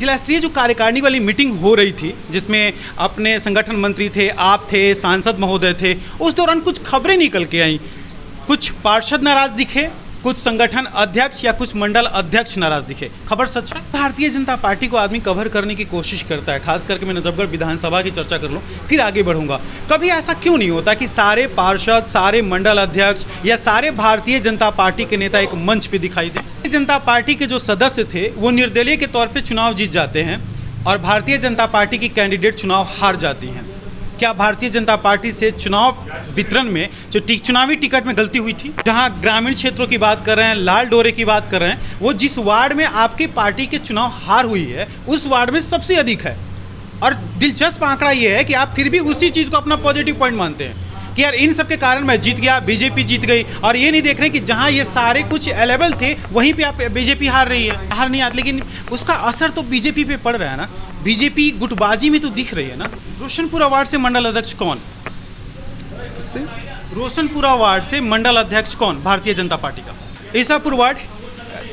जिला स्तरीय जो कार्यकारिणी वाली मीटिंग हो रही थी, जिसमें अपने संगठन मंत्री थे, आप थे, सांसद महोदय थे, उस दौरान कुछ खबरें निकल के आई। कुछ पार्षद नाराज दिखे, कुछ संगठन अध्यक्ष या कुछ मंडल अध्यक्ष नाराज दिखे। खबर सच है? भारतीय जनता पार्टी को आदमी कवर करने की कोशिश करता है, खास करके मैं नजफगढ़ विधानसभा की चर्चा कर लूँ, फिर आगे बढ़ूंगा। कभी ऐसा क्यों नहीं होता कि सारे पार्षद, सारे मंडल अध्यक्ष या सारे भारतीय जनता पार्टी के नेता एक मंच पे दिखाई दे? भारतीय जनता पार्टी के जो सदस्य थे वो निर्दलीय के तौर पर चुनाव जीत जाते हैं और भारतीय जनता पार्टी की कैंडिडेट चुनाव हार जाती हैं। क्या भारतीय जनता पार्टी से चुनाव वितरण में जो चुनावी टिकट में गलती हुई थी? जहां ग्रामीण क्षेत्रों की बात कर रहे हैं, लाल डोरे की बात कर रहे हैं, वो जिस वार्ड में आपकी पार्टी के चुनाव हार हुई है उस वार्ड में सबसे अधिक है। और दिलचस्प आंकड़ा ये है कि आप फिर भी उसी चीज़ को अपना पॉजिटिव पॉइंट मानते हैं कि यार इन सब के कारण मैं जीत गया, बीजेपी जीत गई, और ये नहीं देख रहे कि जहाँ ये सारे कुछ अवेलेबल थे वहीं पे आप बीजेपी हार रही है। हार नहीं आती, लेकिन उसका असर तो बीजेपी पे पड़ रहा है ना। बीजेपी गुटबाजी में तो दिख रही है ना। रोशनपुरा वार्ड से मंडल अध्यक्ष कौन? रोशनपुरा वार्ड से मंडल अध्यक्ष कौन? भारतीय जनता पार्टी का। ईसापुर वार्ड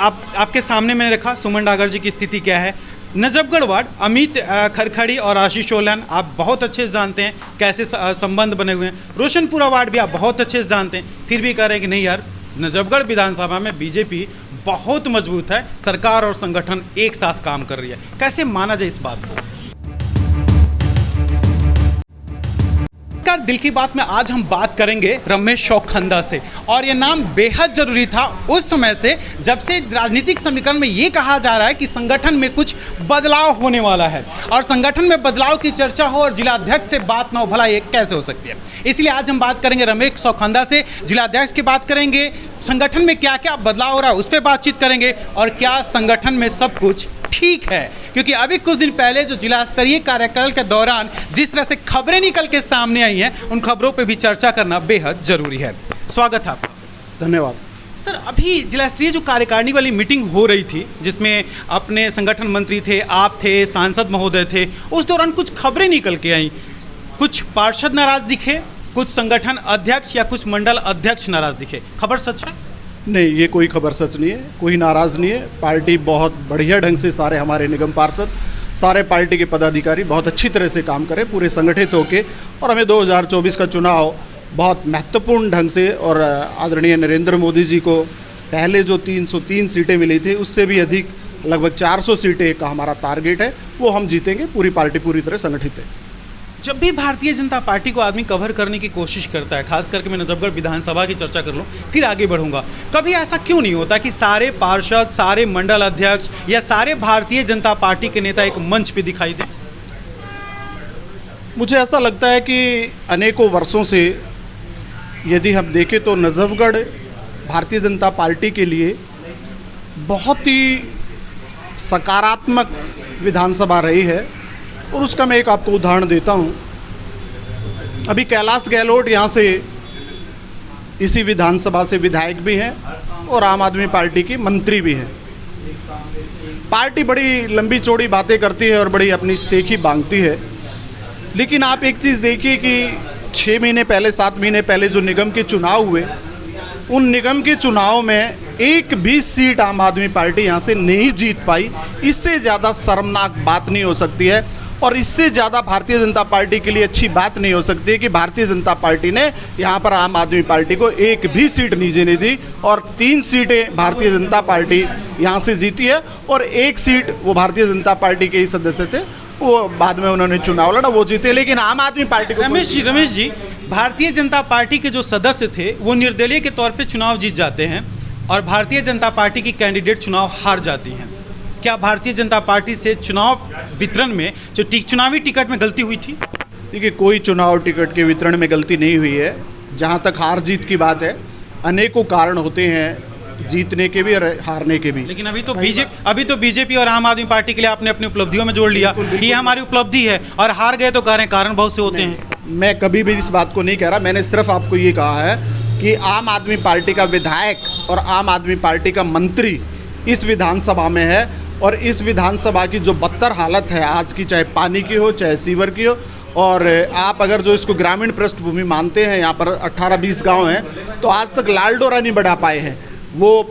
आपके सामने मैंने रखा, सुमन डागर जी की स्थिति क्या है। नजफगढ़ वार्ड अमित खरखड़ी और आशीष सोलन आप बहुत अच्छे से जानते हैं कैसे संबंध बने हुए हैं। रोशनपुरा वार्ड भी आप बहुत अच्छे से जानते हैं, फिर भी कह रहे हैं कि नहीं यार, नजफगढ़ विधानसभा में बीजेपी बहुत मजबूत है, सरकार और संगठन एक साथ काम कर रही है। कैसे माना जाए इस बात को? दिल की बात में आज हम बात करेंगे रमेश चौखंदा से, और ये नाम बेहद जरूरी था उस समय से जब से राजनीतिक समीकरण में ये कहा जा रहा है कि संगठन में कुछ बदलाव होने वाला है, और संगठन में बदलाव की चर्चा हो और जिलाध्यक्ष से बात ना हो, भला ये कैसे हो सकती है? इसलिए आज हम बात करेंगे रमेश चौखंदा से, जिलाध्यक्ष की बात करेंगे, संगठन में क्या क्या बदलाव हो रहा है उस पर बातचीत करेंगे, और क्या संगठन में सब कुछ ठीक है। क्योंकि अभी कुछ दिन पहले जो जिला स्तरीय कार्यकाल के दौरान जिस तरह से खबरें निकल के सामने आई हैं, उन खबरों पे भी चर्चा करना बेहद जरूरी है। स्वागत है आपका। धन्यवाद सर। अभी जिला स्तरीय जो कार्यकारिणी वाली मीटिंग हो रही थी, जिसमें अपने संगठन मंत्री थे, आप थे, सांसद महोदय थे, उस दौरान कुछ खबरें निकल के आई। कुछ पार्षद नाराज दिखे, कुछ संगठन अध्यक्ष या कुछ मंडल अध्यक्ष नाराज दिखे। खबर सच है? नहीं, ये कोई खबर सच नहीं है, कोई नाराज़ नहीं है। पार्टी बहुत बढ़िया ढंग से, सारे हमारे निगम पार्षद, सारे पार्टी के पदाधिकारी बहुत अच्छी तरह से काम करें, पूरे संगठित होके, और हमें 2024 का चुनाव बहुत महत्वपूर्ण ढंग से, और आदरणीय नरेंद्र मोदी जी को पहले जो 303 सीटें मिली थी उससे भी अधिक लगभग 400 सीटें का हमारा टारगेट है, वो हम जीतेंगे। पूरी पार्टी पूरी तरह संगठित है। जब भी भारतीय जनता पार्टी को आदमी कवर करने की कोशिश करता है, खास करके मैं नजफगढ़ विधानसभा की चर्चा कर लूँ, फिर आगे बढ़ूंगा, कभी ऐसा क्यों नहीं होता कि सारे पार्षद, सारे मंडल अध्यक्ष या सारे भारतीय जनता पार्टी के नेता एक मंच पे दिखाई दें? मुझे ऐसा लगता है कि अनेकों वर्षों से यदि हम देखें तो नजफगढ़ भारतीय जनता पार्टी के लिए बहुत ही सकारात्मक विधानसभा रही है, और उसका मैं एक आपको उदाहरण देता हूं। अभी कैलाश गहलोत यहाँ से इसी विधानसभा से विधायक भी हैं और आम आदमी पार्टी की मंत्री भी हैं। पार्टी बड़ी लंबी चौड़ी बातें करती है और बड़ी अपनी सेखी बांधती है, लेकिन आप एक चीज़ देखिए कि 6 महीने पहले, 7 महीने पहले जो निगम के चुनाव हुए, उन निगम के चुनाव में एक भी सीट आम आदमी पार्टी यहाँ से नहीं जीत पाई। इससे ज़्यादा शर्मनाक बात नहीं हो सकती है, और इससे ज़्यादा भारतीय जनता पार्टी के लिए अच्छी बात नहीं हो सकती है कि भारतीय जनता पार्टी ने यहाँ पर आम आदमी पार्टी को एक भी सीट नहीं जीने दी, और 3 सीटें भारतीय जनता पार्टी यहाँ से जीती है, और 1 सीट वो भारतीय जनता पार्टी के ही सदस्य थे, वो बाद में उन्होंने चुनाव लड़ा, वो जीते। लेकिन आम आदमी पार्टी को रमेश जी, भारतीय जनता पार्टी के जो सदस्य थे वो निर्दलीय के तौर पर चुनाव जीत जाते हैं और भारतीय जनता पार्टी की कैंडिडेट चुनाव हार जाती हैं। क्या भारतीय जनता पार्टी से चुनाव वितरण में जो चुनावी टिकट में गलती हुई थी? देखिए, कोई चुनाव टिकट के वितरण में गलती नहीं हुई है। जहाँ तक हार जीत की बात है, अनेकों कारण होते हैं जीतने के भी और हारने के भी। लेकिन अभी तो बीजेपी और आम आदमी पार्टी के लिए आपने अपनी उपलब्धियों में जोड़ लिया कि ये हमारी उपलब्धि है, और हार गए तो कह रहे हैं कारण बहुत से होते हैं। मैं कभी भी इस बात को नहीं कह रहा, मैंने सिर्फ आपको ये कहा है कि आम आदमी पार्टी का विधायक और आम आदमी पार्टी का मंत्री इस विधानसभा में है, और इस विधानसभा की जो बदतर हालत है आज की, चाहे पानी की हो, चाहे सीवर की हो, और आप अगर जो इसको ग्रामीण पृष्ठभूमि मानते हैं, यहाँ पर 18-20 गांव हैं, तो आज तक लाल डोरा नहीं बढ़ा पाए हैं। वो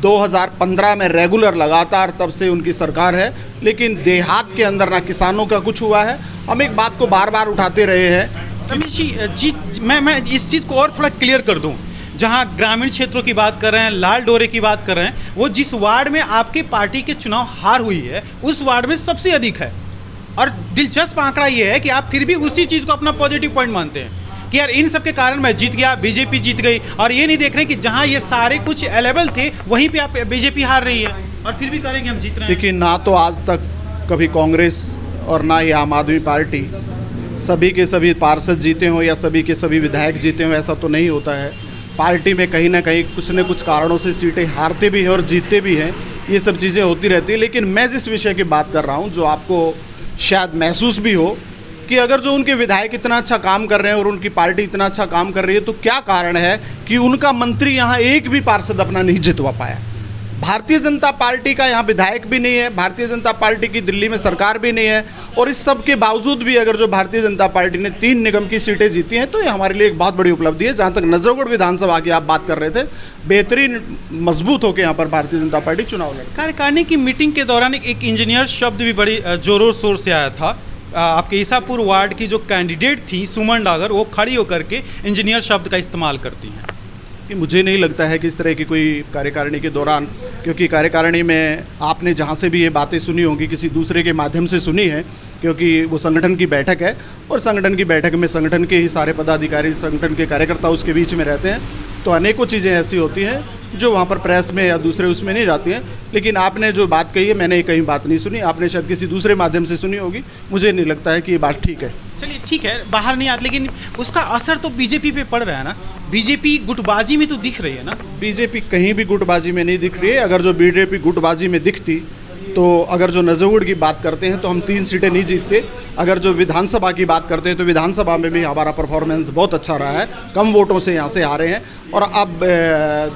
2015 में रेगुलर लगातार तब से उनकी सरकार है, लेकिन देहात के अंदर ना किसानों का कुछ हुआ है। हम एक बात को बार बार उठाते रहे हैं। रमेश जी, मैं इस चीज़ को और थोड़ा क्लियर कर दूं। जहां ग्रामीण क्षेत्रों की बात कर रहे हैं, लाल डोरे की बात कर रहे हैं, वो जिस वार्ड में आपके पार्टी के चुनाव हार हुई है उस वार्ड में सबसे अधिक है। और दिलचस्प आंकड़ा ये है कि आप फिर भी उसी चीज़ को अपना पॉजिटिव पॉइंट मानते हैं कि यार इन सब के कारण मैं जीत गया, बीजेपी जीत गई, और ये नहीं देख रहे कि जहां ये सारे कुछ अवेलेबल थे वहीं पे आप बीजेपी हार रही है और फिर भी करेंगे हम जीत रहे हैं। देखिए, ना तो आज तक कभी कांग्रेस और ना ही आम आदमी पार्टी सभी के सभी पार्षद जीते हों या सभी के सभी विधायक जीते हों, ऐसा तो नहीं होता है। पार्टी में कहीं ना कहीं कुछ न कुछ कारणों से सीटें हारते भी हैं और जीतते भी हैं, ये सब चीज़ें होती रहती है। लेकिन मैं जिस विषय की बात कर रहा हूँ, जो आपको शायद महसूस भी हो कि अगर जो उनके विधायक इतना अच्छा काम कर रहे हैं और उनकी पार्टी इतना अच्छा काम कर रही है, तो क्या कारण है कि उनका मंत्री यहाँ एक भी पार्षद अपना नहीं जितवा पाया। भारतीय जनता पार्टी का यहाँ विधायक भी नहीं है, भारतीय जनता पार्टी की दिल्ली में सरकार भी नहीं है, और इस सब के बावजूद भी अगर जो भारतीय जनता पार्टी ने 3 निगम की सीटें जीती हैं, तो ये हमारे लिए एक बहुत बड़ी उपलब्धि है। जहाँ तक नजफगढ़ विधानसभा की आप बात कर रहे थे, बेहतरीन मजबूत होकर यहाँ पर भारतीय जनता पार्टी चुनाव लड़ी। कार्यकारिणी की मीटिंग के दौरान एक इंजीनियर शब्द भी बड़ी जोरों शोर से आया था। आपके ईसापुर वार्ड की जो कैंडिडेट थी सुमन डागर, वो खड़ी होकर के इंजीनियर शब्द का इस्तेमाल करती हैं। कि मुझे नहीं लगता है कि इस तरह की कोई कार्यकारिणी के दौरान, क्योंकि कार्यकारिणी में आपने जहाँ से भी ये बातें सुनी होंगी किसी दूसरे के माध्यम से सुनी है, क्योंकि वो संगठन की बैठक है और संगठन की बैठक में संगठन के ही सारे पदाधिकारी, संगठन के कार्यकर्ता उसके बीच में रहते हैं, तो अनेकों चीज़ें ऐसी होती हैं जो वहाँ पर प्रेस में या दूसरे उसमें नहीं जाती हैं। लेकिन आपने जो बात कही है, मैंने कहीं बात नहीं सुनी, आपने शायद किसी दूसरे माध्यम से सुनी होगी। मुझे नहीं लगता है कि ये बात ठीक है। चलिए ठीक है, बाहर नहीं आते, लेकिन उसका असर तो बीजेपी पे पड़ रहा है ना। बीजेपी गुटबाजी में तो दिख रही है ना। बीजेपी कहीं भी गुटबाजी में नहीं दिख रही है। अगर जो बीजेपी गुटबाजी में दिखती, तो अगर जो नजफगढ़ की बात करते हैं तो हम 3 सीटें नहीं जीतते। अगर जो विधानसभा की बात करते हैं तो विधानसभा में भी हमारा परफॉर्मेंस बहुत अच्छा रहा है, कम वोटों से यहाँ से हारे हैं। और अब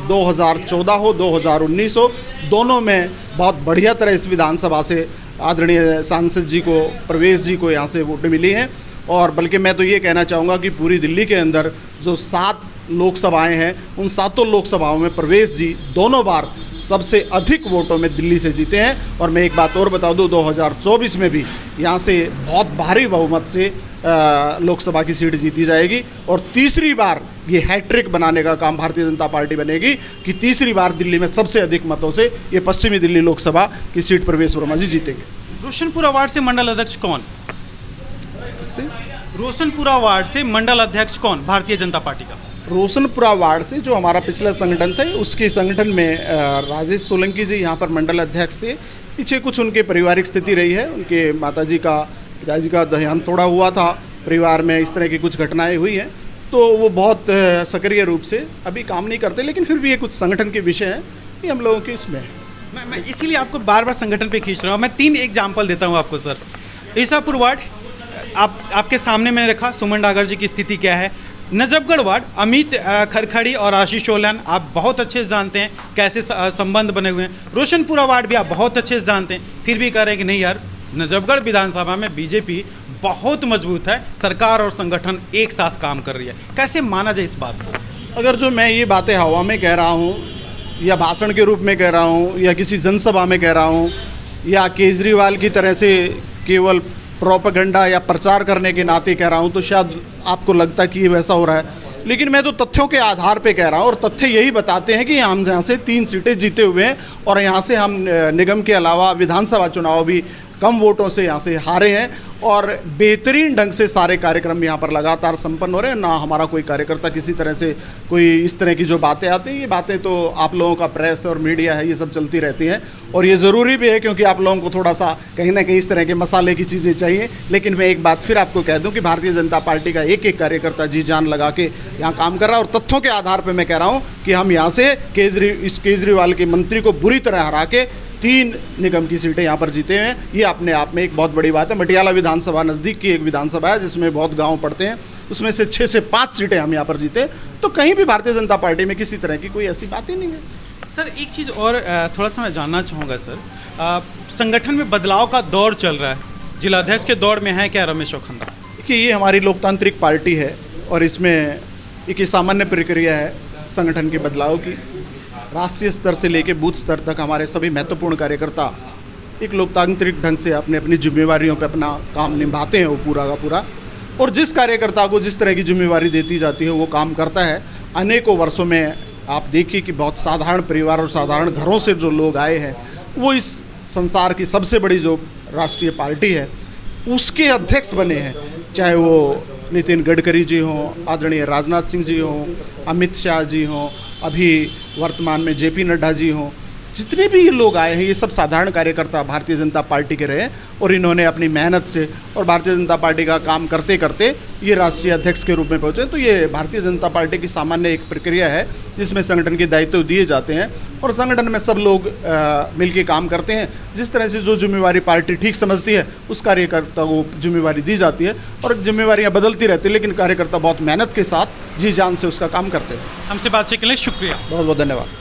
2014 हो 2019 हो, दोनों में बहुत बढ़िया तरह इस विधानसभा से आदरणीय सांसद जी को, प्रवेश जी को यहाँ से वोट मिली हैं। और बल्कि मैं तो ये कहना चाहूँगा कि पूरी दिल्ली के अंदर जो 7 लोकसभाएं हैं, उन 7 लोकसभाओं में प्रवेश जी दोनों बार सबसे अधिक वोटों में दिल्ली से जीते हैं। और मैं एक बात और बता दूं, 2024 में भी यहाँ से बहुत भारी बहुमत से लोकसभा की सीट जीती जाएगी। और तीसरी बार ये हैट्रिक बनाने का काम भारतीय जनता पार्टी बनेगी कि तीसरी बार दिल्ली में सबसे अधिक मतों से ये पश्चिमी दिल्ली लोकसभा की सीट प्रवेश वर्मा जी जीतेंगे। रोशनपुरा वार्ड से मंडल अध्यक्ष कौन? रोशनपुरा वार्ड से मंडल अध्यक्ष कौन भारतीय जनता पार्टी का? रोशनपुरा वार्ड से जो हमारा पिछला संगठन था, उसके संगठन में राजेश सोलंकी जी यहाँ पर मंडल अध्यक्ष थे। पीछे कुछ उनके पारिवारिक स्थिति रही है, उनके पिताजी का देहांत थोड़ा हुआ था, परिवार में इस तरह की कुछ घटनाएं हुई हैं, तो वो बहुत सक्रिय रूप से अभी काम नहीं करते। लेकिन फिर भी ये कुछ संगठन के विषय हैं, ये हम लोगों के इसमें है। मैं इसीलिए आपको बार बार संगठन पे खींच रहा हूँ। मैं 3 एग्जाम्पल देता हूँ आपको सर। ईसापुर वार्ड आपके सामने मैंने रखा, सुमन डागर जी की स्थिति क्या है। नजफगढ़ वार्ड अमित खरखड़ी और आशीष सोलन आप बहुत अच्छे से जानते हैं कैसे संबंध बने हुए हैं। रोशनपुरा वार्ड भी आप बहुत अच्छे से जानते हैं, फिर भी कह रहे हैं कि नहीं यार, नजफगढ़ विधानसभा में बीजेपी बहुत मजबूत है, सरकार और संगठन एक साथ काम कर रही है। कैसे माना जाए इस बात को? अगर जो मैं ये बातें हवा में कह रहा हूँ या भाषण के रूप में कह रहा हूँ या किसी जनसभा में कह रहा हूँ या केजरीवाल की तरह से केवल प्रोपेगेंडा या प्रचार करने के नाते कह रहा हूँ, तो शायद आपको लगता है कि ये वैसा हो रहा है। लेकिन मैं तो तथ्यों के आधार पे कह रहा हूँ, और तथ्य यही बताते हैं कि हम यहाँ से 3 सीटें जीते हुए हैं और यहाँ से हम निगम के अलावा विधानसभा चुनाव भी कम वोटों से यहाँ से हारे हैं। और बेहतरीन ढंग से सारे कार्यक्रम यहाँ पर लगातार संपन्न हो रहे हैं। ना हमारा कोई कार्यकर्ता किसी तरह से कोई इस तरह की जो बातें आती हैं, ये बातें तो आप लोगों का प्रेस और मीडिया है, ये सब चलती रहती हैं। और ये ज़रूरी भी है, क्योंकि आप लोगों को थोड़ा सा कहीं ना कहीं इस तरह के मसाले की चीज़ें चाहिए। लेकिन मैं एक बात फिर आपको कह दूं कि भारतीय जनता पार्टी का एक एक कार्यकर्ता जी जान लगा के यहाँ काम कर रहा है। और तथ्यों के आधार पर मैं कह रहा हूँ कि हम यहाँ से केजरीवाल के मंत्री को बुरी तरह हरा के 3 निगम की सीटें यहाँ पर जीते हैं। ये अपने आप में एक बहुत बड़ी बात है। मटियाला विधानसभा नज़दीक की एक विधानसभा है जिसमें बहुत गांव पड़ते हैं, उसमें से 6 से 5 सीटें हम यहाँ पर जीते। तो कहीं भी भारतीय जनता पार्टी में किसी तरह की कोई ऐसी बात ही नहीं है। सर एक चीज़ और थोड़ा सा मैं जानना चाहूँगा सर, संगठन में बदलाव का दौर चल रहा है, जिलाध्यक्ष के दौर में है क्या रमेश चौखंदा? देखिए, ये हमारी लोकतांत्रिक पार्टी है और इसमें एक सामान्य प्रक्रिया है संगठन के बदलाव की। राष्ट्रीय स्तर से लेकर बूथ स्तर तक हमारे सभी महत्वपूर्ण कार्यकर्ता एक लोकतांत्रिक ढंग से अपने अपनी जिम्मेवारियों पर अपना काम निभाते हैं वो पूरा का पूरा। और जिस कार्यकर्ता को जिस तरह की जिम्मेवारी देती जाती है वो काम करता है। अनेकों वर्षों में आप देखिए कि बहुत साधारण परिवार और साधारण घरों से जो लोग आए हैं वो इस संसार की सबसे बड़ी जो राष्ट्रीय पार्टी है उसके अध्यक्ष बने हैं। चाहे वो नितिन गडकरी जी हों, आदरणीय राजनाथ सिंह जी हों, अमित शाह जी हों, अभी वर्तमान में जेपी नड्डा जी हों, जितने भी ये लोग आए हैं ये सब साधारण कार्यकर्ता भारतीय जनता पार्टी के रहे और इन्होंने अपनी मेहनत से और भारतीय जनता पार्टी का काम करते करते ये राष्ट्रीय अध्यक्ष के रूप में पहुँचे। तो ये भारतीय जनता पार्टी की सामान्य एक प्रक्रिया है जिसमें संगठन के दायित्व दिए जाते हैं और संगठन में सब लोग मिलकर काम करते हैं। जिस तरह से जो जिम्मेवारी पार्टी ठीक समझती है उस कार्यकर्ता को जिम्मेवारी दी जाती है और जिम्मेवारियाँ बदलती रहती है, लेकिन कार्यकर्ता बहुत मेहनत के साथ जी जान से उसका काम करते हैं। हमसे बातचीत के लिए शुक्रिया। बहुत बहुत धन्यवाद।